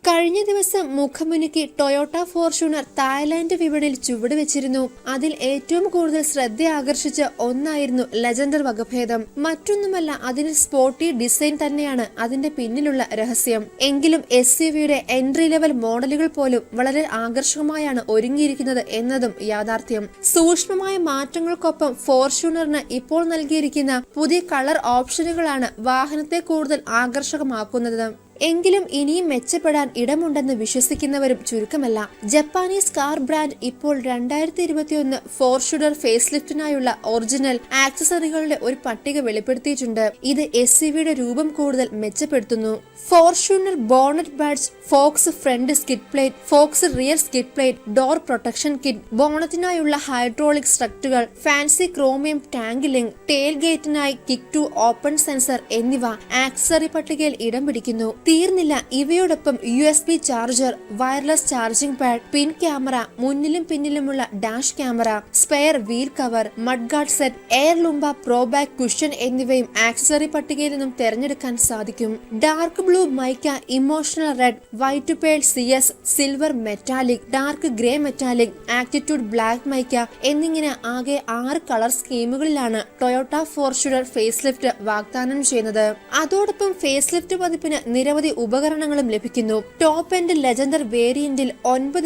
കഴിഞ്ഞ ദിവസം മുഖമുനുക്കി Toyota Fortuner Thailand വിപണിയിൽ ചുവടുവെച്ചിരുന്നു. അതിൽ ഏറ്റവും കൂടുതൽ ശ്രദ്ധ ആകർഷിച്ച ഒന്നായിരുന്നു ലെജൻഡർ വകഭേദം. മറ്റൊന്നുമല്ല, അതിന് സ്പോർട്ടി ഡിസൈൻ തന്നെയാണ് അതിന്റെ പിന്നിലുള്ള രഹസ്യം. എങ്കിലും SUVയുടെ എൻട്രി ലെവൽ മോഡലുകൾ പോലും വളരെ ആകർഷകമായാണ് ഒരുങ്ങിയിരിക്കുന്നത് എന്നതും യാഥാർത്ഥ്യം. സൂക്ഷ്മമായ മാറ്റങ്ങൾക്കൊപ്പം ഫോർച്യൂണറിന് ഇപ്പോൾ നൽകിയിരിക്കുന്ന പുതിയ കളർ ഓപ്ഷനുകളാണ് വാഹനത്തെ കൂടുതൽ ആകർഷകമാക്കുന്നത്. എങ്കിലും ഇനിയും മെച്ചപ്പെടാൻ ഇടമുണ്ടെന്ന് വിശ്വസിക്കുന്നവരും ചുരുക്കമല്ല. ജപ്പാനീസ് കാർ ബ്രാൻഡ് ഇപ്പോൾ 2021 ഫോർച്യൂണർ ഫേസ്ലിഫ്റ്റിനായുള്ള ഒറിജിനൽ ആക്സസറികളുടെ ഒരു പട്ടിക വെളിപ്പെടുത്തിയിട്ടുണ്ട്. ഇത് SUVയുടെ രൂപം കൂടുതൽ മെച്ചപ്പെടുത്തുന്നു. Fortuner bonnet badge, faux front skid plate, faux rear skid plate, door protection kit, ബോണറ്റിനായുള്ള ഹൈഡ്രോളിക് സ്ട്രക്റ്റുകൾ, fancy chromium tank link, tail ഗേറ്റിനായി കിക്ക് ടു ഓപ്പൺ സെൻസർ എന്നിവ ആക്സസറി പട്ടികയിൽ ഇടം പിടിക്കുന്നു. തീർന്നില്ല, ഇവയോടൊപ്പം USB charger, wireless charging pad, പിൻ ക്യാമറ, മുന്നിലും പിന്നിലുമുള്ള dash camera, spare wheel cover, mudguard set, air lumbar pro back cushion എന്നിവയും ആക്സസറി പട്ടികയിൽ നിന്നും തെരഞ്ഞെടുക്കാൻ സാധിക്കും. Dark blue mica, emotional red, white pearl CS, silver metallic, dark grey metallic, attitude black mica എന്നിങ്ങനെ ആകെ 6 കളർ സ്കീമുകളിലാണ് ടൊയോട്ട ഫോർച്യൂണർ ഫേസ്ലിഫ്റ്റ് വാഗ്ദാനം ചെയ്യുന്നത്. അതോടൊപ്പം ഫേസ്ലിഫ്റ്റ് പതിപ്പിന് നിരവധി ഉപകരണങ്ങളും ലഭിക്കുന്നു. ടോപ്പ് എൻഡ് ലെജൻഡർ വേരിയന്റിൽ 9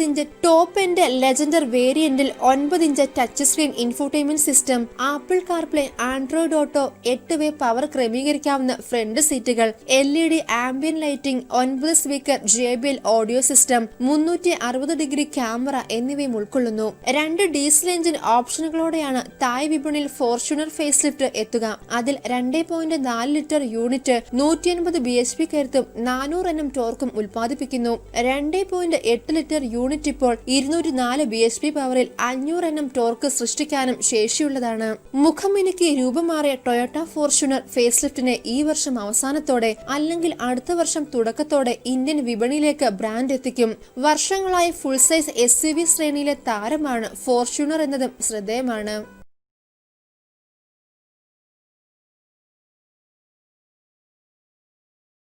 inch touch screen infotainment system, Apple CarPlay, Android auto, eight way power ക്രമീകരിക്കാവുന്ന ഫ്രണ്ട് സീറ്റുകൾ, LED ambient lighting, 9 speaker JBL audio system, 360 degree camera എന്നിവയും ഉൾക്കൊള്ളുന്നു. 2 ഡീസൽ എഞ്ചിൻ ഓപ്ഷനുകളോടെയാണ് തായ് വിപണിയിൽ ഫോർച്യൂണർ ഫേസ്ലിഫ്റ്റ് എത്തുക. അതിൽ 2.4 ലിറ്റർ യൂണിറ്റ് 150 bhp കരുത്തും 400 Nm ടോർക്കും ഉൽപ്പാദിപ്പിക്കുന്നു. 2.8 litre unit ഇപ്പോൾ 204 bhp പവറിൽ 500 Nm ടോർക്ക് സൃഷ്ടിക്കാനും ശേഷിയുള്ളതാണ്. മുഖമിനുക്കി രൂപമാറിയ ടൊയോട്ട ഫോർച്യൂണർ ഫേസ്ലിഫ്റ്റിനെ ഈ വർഷം അവസാനത്തോടെ അല്ലെങ്കിൽ അടുത്ത വർഷം തുടക്കത്തോടെ ഇന്ത്യൻ വിപണിയിലേക്ക് ബ്രാൻഡ് എത്തിക്കും. വർഷങ്ങളായി ഫുൾ സൈസ് SUV ശ്രേണിയിലെ താരമാണ് ഫോർച്യൂണർ എന്നതും ശ്രദ്ധേയമാണ്.